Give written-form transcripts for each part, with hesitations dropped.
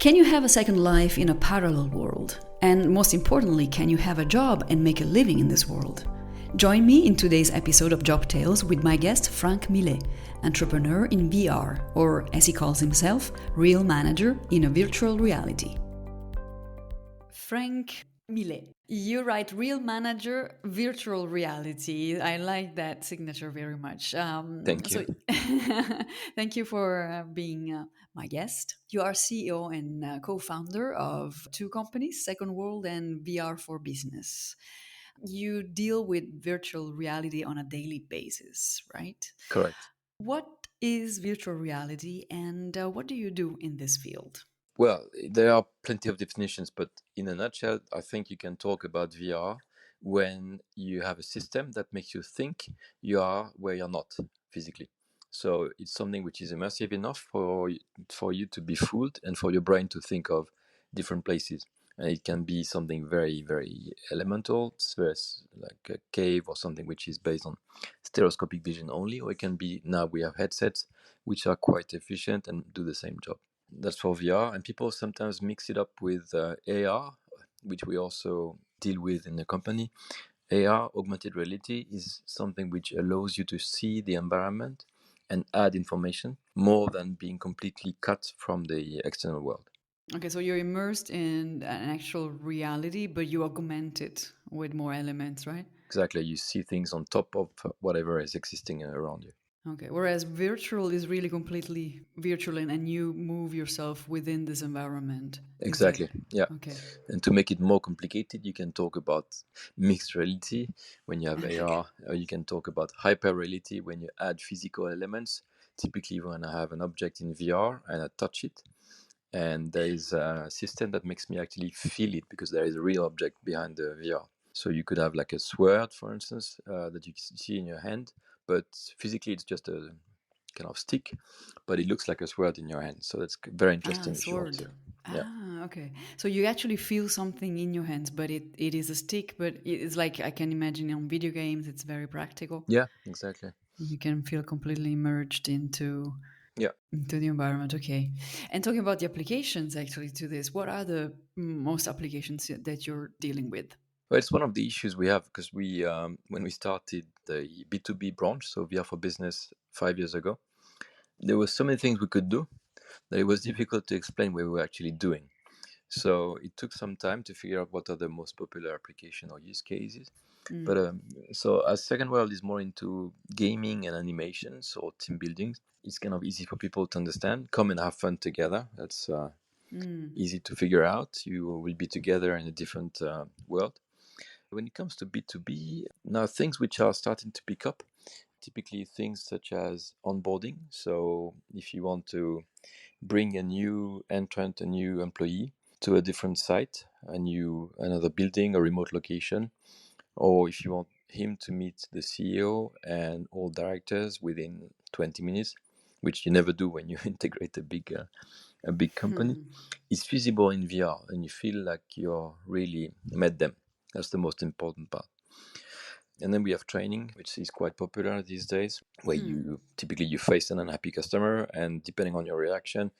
Can you have a second life in a parallel world? And most importantly, can you have a job and make a living in this world? Join me in today's episode of Job Tales with my guest Franck Milet, entrepreneur in VR, or as he calls himself, real manager in a virtual reality. Franck Milet, you write real manager, virtual reality. I like that signature very much. Thank you. Thank you for being my guest. You are CEO and co-founder of two companies, Second World and VR for Business. You deal with virtual reality on a daily basis, right? Correct. What is virtual reality and what do you do in this field? Well, there are plenty of definitions, but in a nutshell, I think you can talk about VR when you have a system that makes you think you are where you're not physically. So it's something which is immersive enough for you to be fooled and for your brain to think of different places. And it can be something very, very elemental, like a cave or something which is based on stereoscopic vision only, or it can be now we have headsets which are quite efficient and do the same job. That's for VR, and people sometimes mix it up with AR, which we also deal with in the company. AR, augmented reality, is something which allows you to see the environment and add information more than being completely cut from the external world. Okay, so you're immersed in an actual reality, but you augment it with more elements, right? Exactly, you see things on top of whatever is existing around you. Okay, whereas virtual is really completely virtual and you move yourself within this environment. Is that Exactly, yeah. okay? And to make it more complicated, you can talk about mixed reality when you have AR, or you can talk about hyperreality when you add physical elements. Typically, when I have an object in VR and I touch it, and there is a system that makes me actually feel it because there is a real object behind the VR. So you could have like a sword, for instance, that you can see in your hand, but physically it's just a kind of stick, but it looks like a sword in your hand. So that's very interesting if you want Sword. to. Yeah. Okay. So you actually feel something in your hands, but it is a stick, but it's like I can imagine on video games, it's very practical. Yeah, exactly. You can feel completely immersed Yeah. into the environment. Okay. And talking about the applications actually to this, what are the most applications that you're dealing with? Well, it's one of the issues we have because when we started the B2B branch, so VR for Business 5 years ago, there were so many things we could do that it was difficult to explain what we were actually doing. So it took some time to figure out what are the most popular application or use cases. But so as Second World is more into gaming and animations or team building, it's kind of easy for people to understand. Come and have fun together. That's easy to figure out. You will be together in a different world. When it comes to B2B, now things which are starting to pick up, typically things such as onboarding. So if you want to bring a new entrant, a new employee to a different site, another building or remote location, or if you want him to meet the CEO and all directors within 20 minutes, which you never do when you integrate a big company, is feasible in VR and you feel like you're really met them. That's the most important part. And then we have training, which is quite popular these days, where you typically you face an unhappy customer, and depending on your reaction,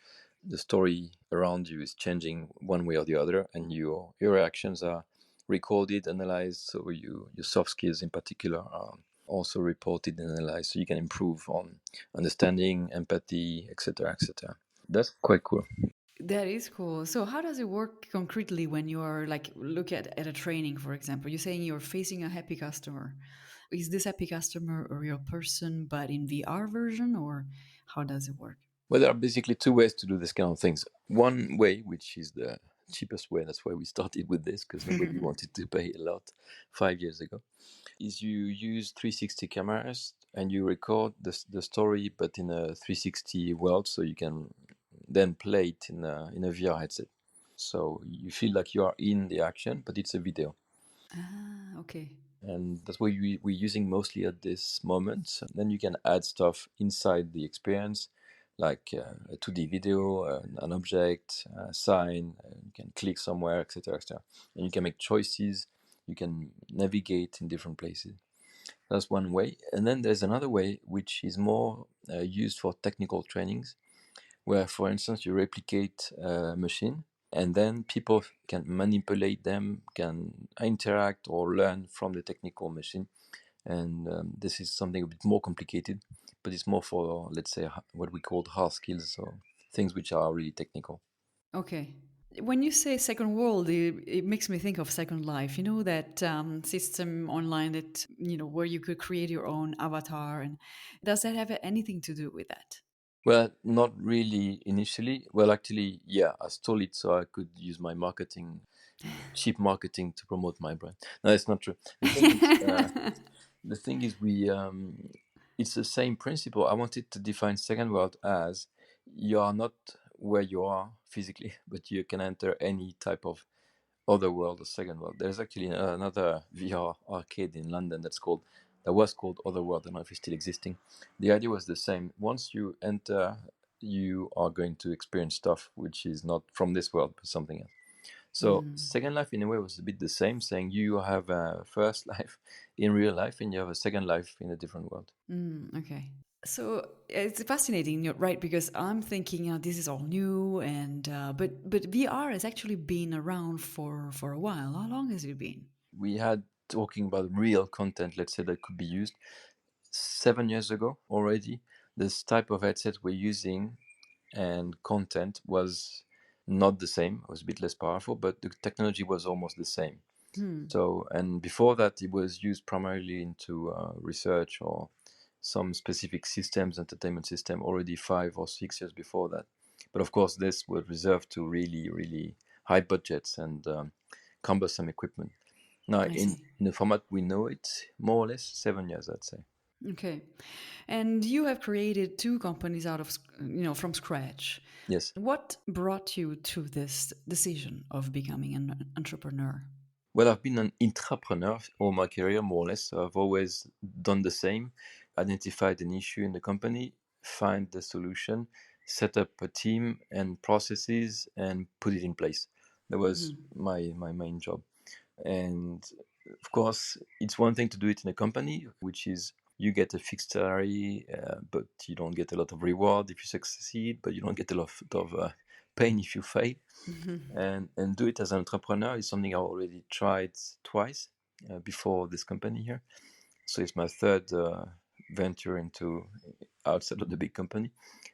the story around you is changing one way or the other, and your reactions are recorded, analyzed. So your soft skills in particular are also reported and analyzed, so you can improve on understanding, empathy, etc., etc. That's quite cool. That is cool. So how does it work concretely when you are like look at a training, for example? You're saying you're facing a happy customer. Is this happy customer a real person but in VR version, or how does it work? Well, there are basically two ways to do this kind of things. One way, which is the cheapest way, that's why we started with this, because nobody wanted to pay a lot 5 years ago, is you use 360 cameras and you record the story, but in a 360 world, so you can then play it in a VR headset. So you feel like you are in the action, but it's a video. Okay. And that's what we're using mostly at this moment. Then you can add stuff inside the experience, like a 2D video, an object, a sign. You can click somewhere, etc., etc. And you can make choices. You can navigate in different places. That's one way. And then there's another way, which is more used for technical trainings, where, for instance, you replicate a machine and then people can manipulate them, can interact or learn from the technical machine. And this is something a bit more complicated, but it's more for, let's say, what we call hard skills, or things which are really technical. Okay. When you say second world, it makes me think of Second Life. You know that system online that where you could create your own avatar, and does that have anything to do with that? Well, not really initially. Well, actually, yeah, I stole it so I could use my marketing, cheap marketing, to promote my brand. No, it's not true. The thing is, it's the same principle. I wanted to define second world as you are not where you are physically, but you can enter any type of other world or second world. There's actually another VR arcade in London that was called Otherworld. I don't know if it's still existing. The idea was the same. Once you enter, you are going to experience stuff which is not from this world, but something else. So Second Life in a way was a bit the same, saying you have a first life in real life and you have a second life in a different world. Okay. So it's fascinating, right? Because I'm thinking, this is all new, and but VR has actually been around for a while. How long has it been? We had talking about real content, let's say, that could be used 7 years ago already. This type of headset we're using and content was not the same. It was a bit less powerful, but the technology was almost the same. So, and before that, it was used primarily into research or some specific systems, entertainment system, already 5 or 6 years before that. But of course, this was reserved to really, really high budgets and cumbersome equipment. Now, I see. in the format we know it, more or less 7 years, I'd say. Okay. And you have created two companies out of, from scratch. Yes. What brought you to this decision of becoming an entrepreneur? Well, I've been an entrepreneur all my career, more or less. So I've always done the same: identified an issue in the company, find the solution, set up a team and processes, and put it in place. That was my main job. And of course, it's one thing to do it in a company, which is you get a fixed salary, but you don't get a lot of reward if you succeed, but you don't get a lot of pain if you fail. And do it as an entrepreneur is something I already tried twice before this company here. So it's my third venture into outside of the big company,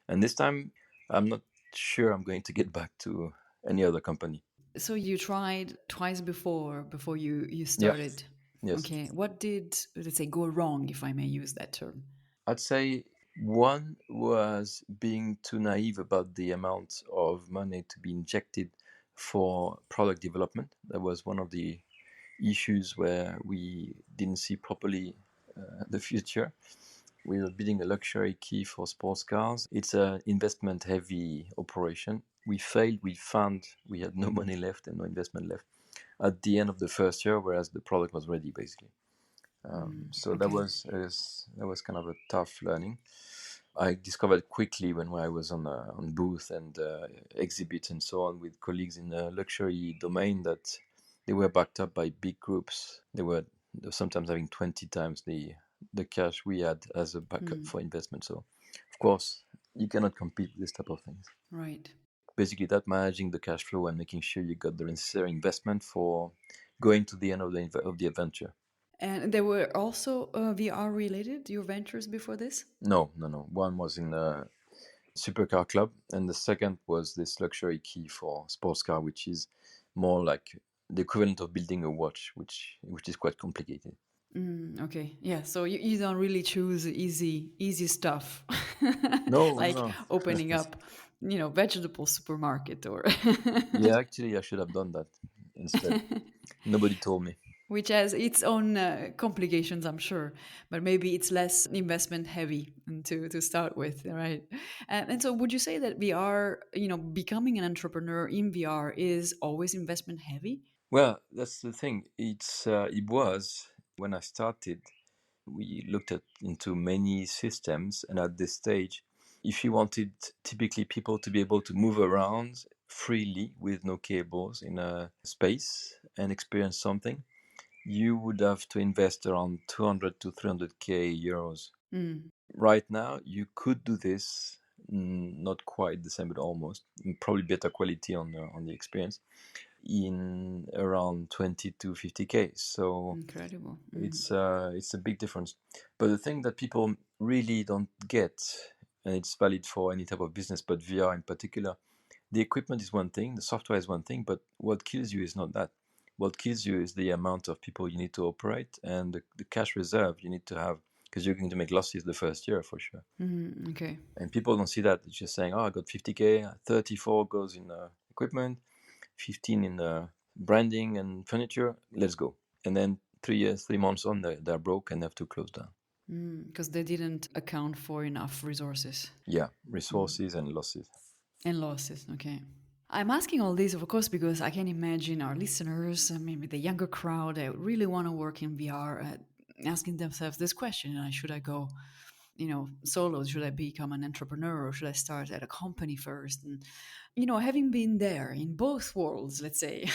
and this time I'm not sure I'm going to get back to any other company. So you tried twice before you Yeah. started. Yes. Okay. What did, let's say, go wrong, if I may use that term? I'd say one was being too naive about the amount of money to be injected for product development. That was one of the issues where we didn't see properly the future. We were building a luxury key for sports cars. It's an investment heavy operation. We failed. We found we had no money left and no investment left at the end of the first year, whereas the product was ready basically. So Okay. that was kind of a tough learning. I discovered quickly when I was on booth and exhibits and so on with colleagues in the luxury domain that they were backed up by big groups. They were sometimes having 20 times the cash we had as a backup for investment. So, of course, you cannot compete with this type of things. Right. Basically, that managing the cash flow and making sure you got the necessary investment for going to the end of the adventure. And there were also VR related, your ventures before this? No, no, no. One was in supercar club, and the second was this luxury key for sports car, which is more like the equivalent of building a watch, which is quite complicated. Okay. Yeah. So you don't really choose easy stuff, No, like no. opening up, vegetable supermarket or Yeah, actually, I should have done that instead. Nobody told me. which has its own complications, I'm sure, but maybe it's less investment heavy to start with, right? And so, would you say that VR, becoming an entrepreneur in VR is always investment heavy? Well, that's the thing. It was when I started. We looked at into many systems, and at this stage, if you wanted typically people to be able to move around freely with no cables in a space and experience something, you would have to invest around 200 to 300k euros. Right now, you could do this not quite the same, but almost. Probably better quality on the experience in around 20 to 50K. So Incredible. it's a big difference. But the thing that people really don't get, and it's valid for any type of business, but VR in particular, the equipment is one thing, the software is one thing, but what kills you is not that. What kills you is the amount of people you need to operate and the cash reserve you need to have, because you're going to make losses the first year for sure. Okay. And people don't see that. It's just saying, oh, I got 50K, 34 goes in equipment, 15 in branding and furniture, let's go. And then 3 years, 3 months on, they're broke and have to close down. Because they didn't account for enough resources Yeah, resources and losses. and losses. Okay. I'm asking all this, of course, because I can imagine our listeners, maybe the younger crowd that really want to work in VR, asking themselves this question: should I go, solo? Should I become an entrepreneur, or should I start at a company first? And having been there in both worlds, let's say,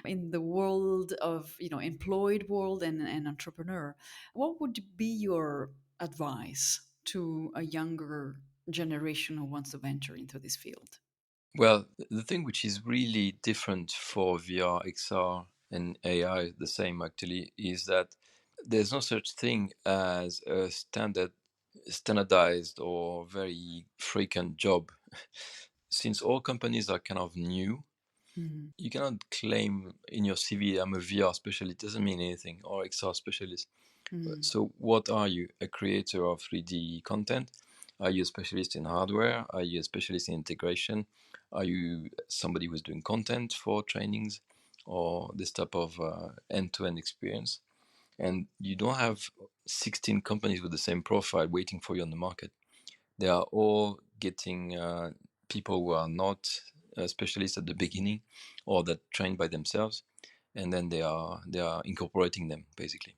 in the world of employed world and entrepreneur, what would be your advice to a younger generation who wants to venture into this field? Well, the thing which is really different for VR, XR, and AI, the same actually, is that there's no such thing as a standardized or very frequent job. Since all companies are kind of new, you cannot claim in your CV, I'm a VR specialist. It doesn't mean anything, or XR specialist. So what are you? A creator of 3D content? Are you a specialist in hardware? Are you a specialist in integration? Are you somebody who's doing content for trainings or this type of end-to-end experience? And you don't have 16 companies with the same profile waiting for you on the market. They are all getting people who are not specialists at the beginning or that trained by themselves, and then they are incorporating them basically.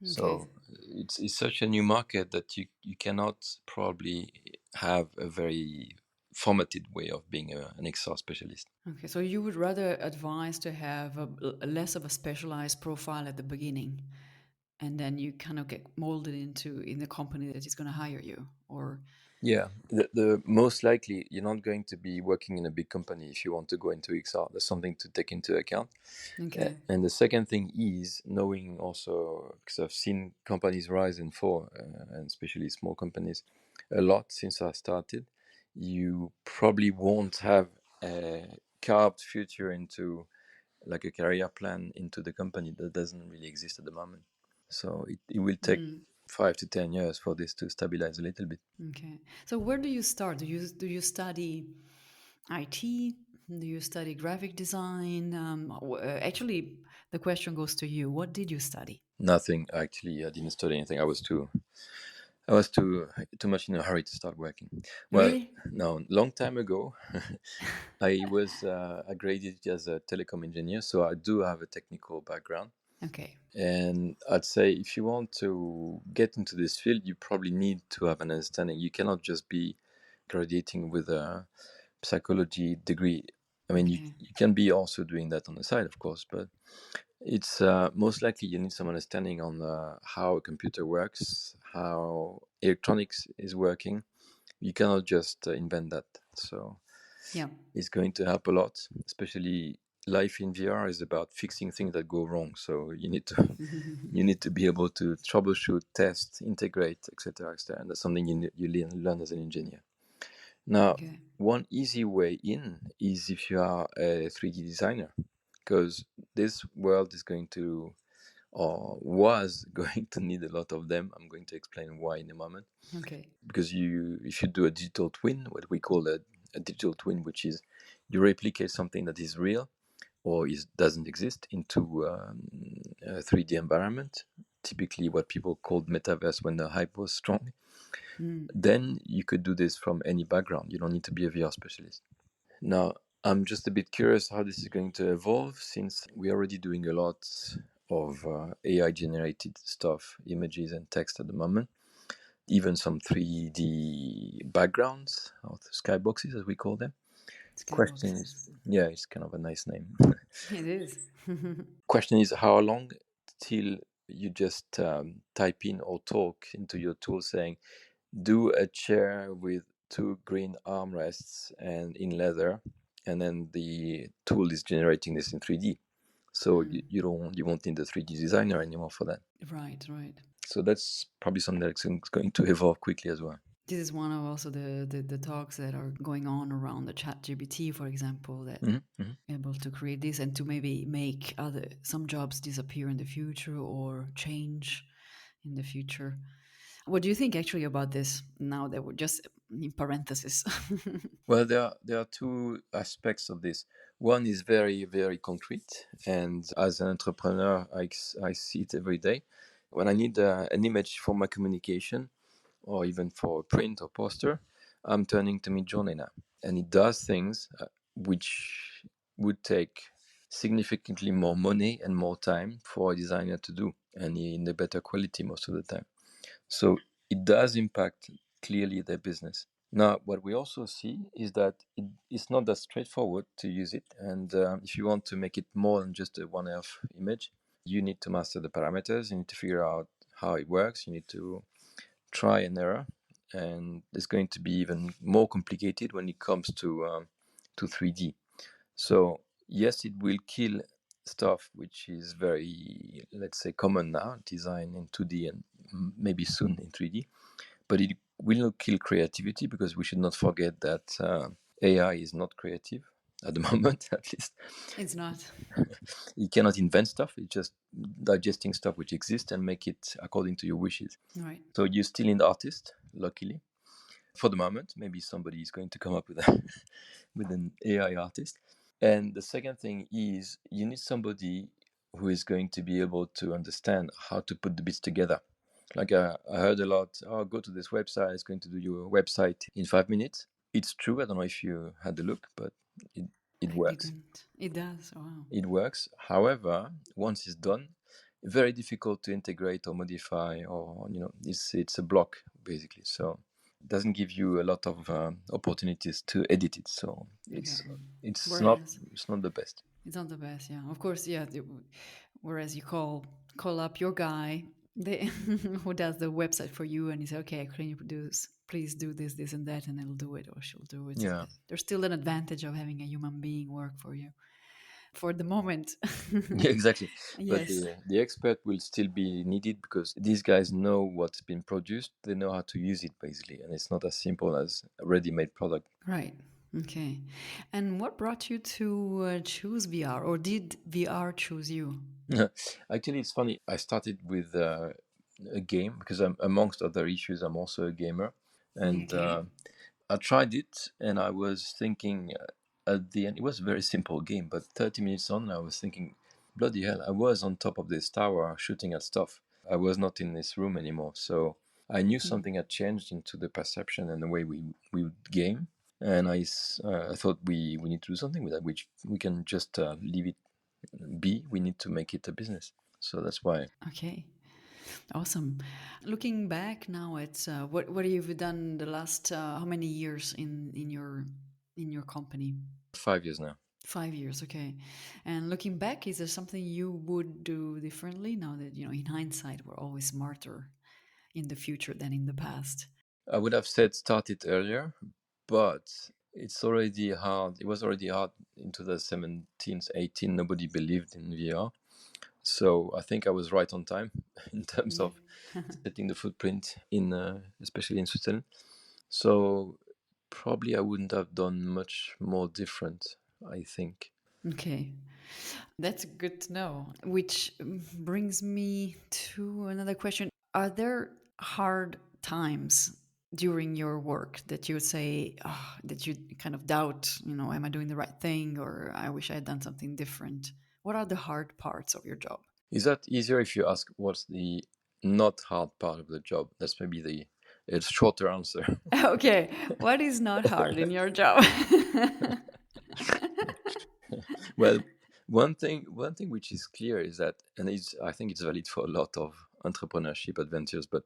Okay. So it's such a new market that you cannot probably have a very formatted way of being an XR specialist. Okay, so you would rather advise to have a less of a specialized profile at the beginning, and then you kind of get molded into in the company that is going to hire you, or Yeah, the most likely you're not going to be working in a big company if you want to go into XR. That's something to take into account. okay, And the second thing is knowing also, because I've seen companies rise and fall, and especially small companies, a lot since I started. You probably won't have a carved future into like a career plan into the company that doesn't really exist at the moment. So it will take 5 to 10 years for this to stabilize a little bit. okay. So where do you start? Do you study IT? Do you study graphic design? Actually, the question goes to you. What did you study? Nothing actually. I didn't study anything. I was too much in a hurry to start working. Well, Really? no, long time ago, I graded as a telecom engineer, so I do have a technical background. Okay. And I'd say if you want to get into this field, you probably need to have an understanding. You cannot just be graduating with a psychology degree. I mean, Okay. you can be also doing that on the side, of course, but it's most likely you need some understanding on how a computer works, how electronics is working. You cannot just invent that. So Yeah. it's going to help a lot, especially life in VR is about fixing things that go wrong. So you need to you need to be able to troubleshoot, test, integrate, etc., etc. And that's something you learn as an engineer. Now, Okay. one easy way in is if you are a 3D designer, because this world is going to or was going to need a lot of them. I'm going to explain why in a moment. Okay. Because if you do a digital twin, what we call a digital twin, which is you replicate something that is real or doesn't exist into a 3D environment, typically what people called metaverse when the hype was strong, then you could do this from any background. You don't need to be a VR specialist. Now, I'm just a bit curious how this is going to evolve since we're already doing a lot of AI generated stuff, images and text at the moment, even some 3D backgrounds, or skyboxes as we call them. Question is, Skyboxes. yeah, it's kind of a nice name. It is. Question is, how long till you just type in or talk into your tool saying, do a chair with two green armrests and in leather, and then the tool is generating this in 3D. So you won't need the 3D designer anymore for that. Right, right. So that's probably something that's going to evolve quickly as well. This is one of also the talks that are going on around the chat GPT, for example, that able to create this and to maybe make some jobs disappear in the future or change in the future. What do you think actually about this now that we're just in parenthesis? Well, there are two aspects of this. One is very, very concrete. And as an entrepreneur, I see it every day. When I need an image for my communication or even for a print or poster, I'm turning to Midjourney now. And it does things which would take significantly more money and more time for a designer to do, and in a better quality most of the time. So it does impact clearly their business. Now, what we also see is that it's not that straightforward to use it. And if you want to make it more than just a one-off image, you need to master the parameters. You need to figure out how it works. You need to try and error. And it's going to be even more complicated when it comes to 3D. So yes, it will kill stuff which is very, let's say, common now, design in 2D and maybe soon in 3D. But it will not kill creativity, because we should not forget that AI is not creative at the moment, at least. It's not. You cannot invent stuff. It's just digesting stuff which exists and make it according to your wishes. Right. So you still need artist, luckily. For the moment, maybe somebody is going to come up with with an AI artist. And the second thing is you need somebody who is going to be able to understand how to put the bits together. Like I heard a lot, oh, go to this website, it's going to do your website in 5 minutes. It's true. I don't know if you had a look, but it I works. didn't. It does. Wow. It works. However, once it's done, very difficult to integrate or modify, or it's a block basically. So it doesn't give you a lot of opportunities to edit it. So Okay. it's not Whereas the best. it's not the best, yeah. Of course, yeah. Whereas you call up your guy who does the website for you, and you say, "Okay, can you please do this, this, and that," and he'll do it, or she'll do it. So Yeah. there's still an advantage of having a human being work for you for the moment. Yeah, exactly. But Yes. the expert will still be needed, because these guys know what's been produced. They know how to use it basically, and it's not as simple as a ready-made product. Right. Okay. And what brought you to choose VR, or did VR choose you? Actually, it's funny. I started with a game, because amongst other issues, I'm also a gamer, and Okay. I tried it, and I was thinking at the end, it was a very simple game, but 30 minutes on, I was thinking, bloody hell, I was on top of this tower shooting at stuff. I was not in this room anymore. So I knew something had changed into the perception and the way we would game. And I thought we need to do something with that, which we can just leave it be. We need to make it a business. So that's why. Okay. Awesome. Looking back now at what have you done the last how many years in your company? 5 years now. 5 years, okay. And looking back, is there something you would do differently now that in hindsight we're always smarter in the future than in the past? I would have said start it earlier, but it's already hard. It was already hard in 2017, 18. Nobody believed in VR. So I think I was right on time in terms Yeah. of setting the footprint in, especially in Switzerland. So probably I wouldn't have done much more different, I think. Okay. That's good to know. Which brings me to another question. Are there hard times during your work that you would say, that you kind of doubt, am I doing the right thing, or I wish I had done something different? What are the hard parts of your job? Is that easier if you ask what's the not hard part of the job? That's maybe the shorter answer. Okay. What is not hard in your job? Well, one thing which is clear is that, and I think it's valid for a lot of entrepreneurship adventures, but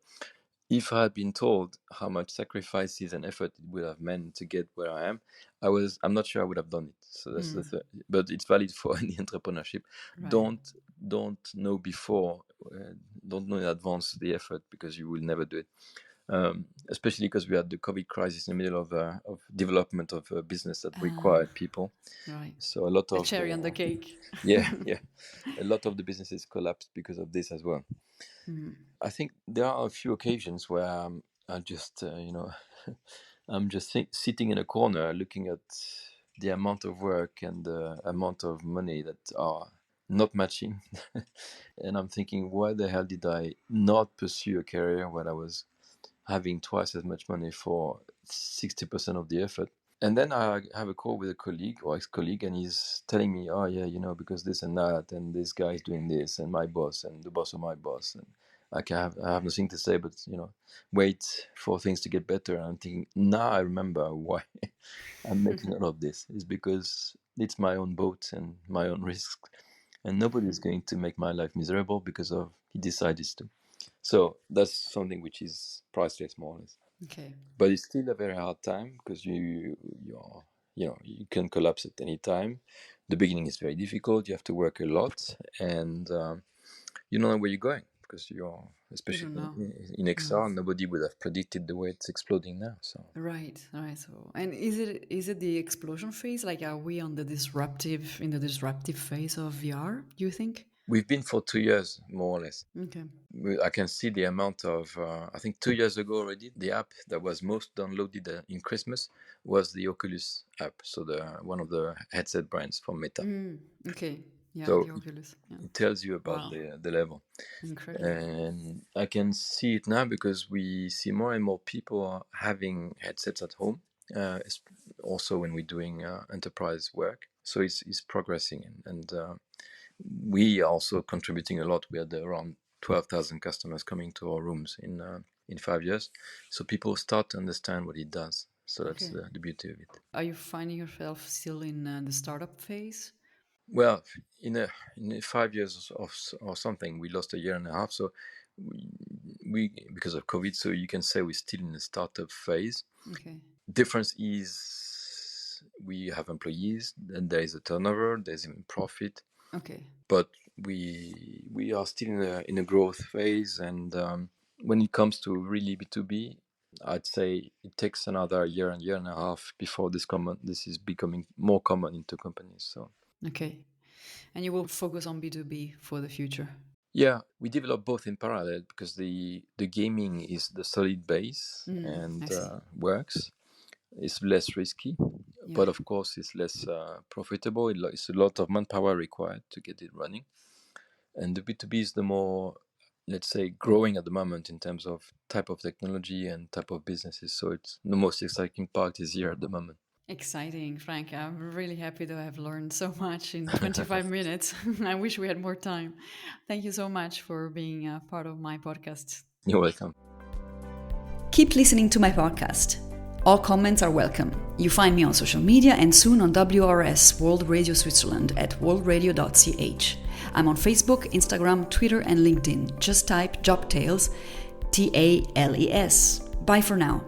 if I had been told how much sacrifices and effort it would have meant to get where I am, I'm not sure I would have done it. So that's the third. But it's valid for any entrepreneurship. Right. Don't know before, don't know in advance the effort, because you will never do it. Especially because we had the COVID crisis in the middle of development of a business that Ah, required people. right. So a lot The of cherry on the cake. yeah, yeah, a lot of the businesses collapsed because of this as well. Mm. I think there are a few occasions where I just I'm just sitting in a corner looking at the amount of work and the amount of money that are not matching, and I'm thinking, why the hell did I not pursue a career where I was having twice as much money for 60% of the effort? And then I have a call with a colleague or ex-colleague, and he's telling me, "Oh yeah, because this and that, and this guy is doing this, and my boss, and the boss of my boss, and I have nothing to say, but wait for things to get better." And I'm thinking, now I remember why I'm making all of this is because it's my own boat and my own risk, and nobody's going to make my life miserable because of he decided to. So that's something which is priceless, more or less. Okay. But it's still a very hard time because you can collapse at any time. The beginning is very difficult. You have to work a lot, and you don't know where you're going because you're, You especially don't know. in XR, nobody would have predicted the way it's exploding now. So Right, right. So, and is it the explosion phase? Like, are we on the disruptive phase of VR? Do you think? we've been for 2 years, more or less. Okay. I can see the amount of, I think 2 years ago already, the app that was most downloaded in Christmas was the Oculus app. So one of the headset brands from Meta. Okay. Yeah, So the Oculus. Yeah. it tells you about Wow. the level. Incredible. And I can see it now because we see more and more people having headsets at home, also when we're doing enterprise work. So it's progressing, and we are also contributing a lot. We had around 12,000 customers coming to our rooms in 5 years. So people start to understand what it does. So that's Okay. the beauty of it. Are you finding yourself still in the startup phase? Well, in 5 years or something, we lost a year and a half. So we because of COVID, so you can say we're still in the startup phase. Okay. Difference is we have employees, and there is a turnover, there's a profit, Okay. but we are still in a growth phase. And when it comes to really B2B, I'd say it takes another year and a half before this is becoming more common into companies. So. Okay. And you will focus on B2B for the future. Yeah, we develop both in parallel because the gaming is the solid base and I see. works. It's less risky, Yeah. but of course it's less profitable. It's a lot of manpower required to get it running. And the B2B is the more, let's say, growing at the moment in terms of type of technology and type of businesses. So it's the most exciting part is here at the moment. Exciting, Frank. I'm really happy to have learned so much in 25 minutes. I wish we had more time. Thank you so much for being a part of my podcast. You're welcome. Keep listening to my podcast. All comments are welcome. You find me on social media and soon on WRS World Radio Switzerland at worldradio.ch. I'm on Facebook, Instagram, Twitter, and LinkedIn. Just type Job Tales, TALES. Bye for now.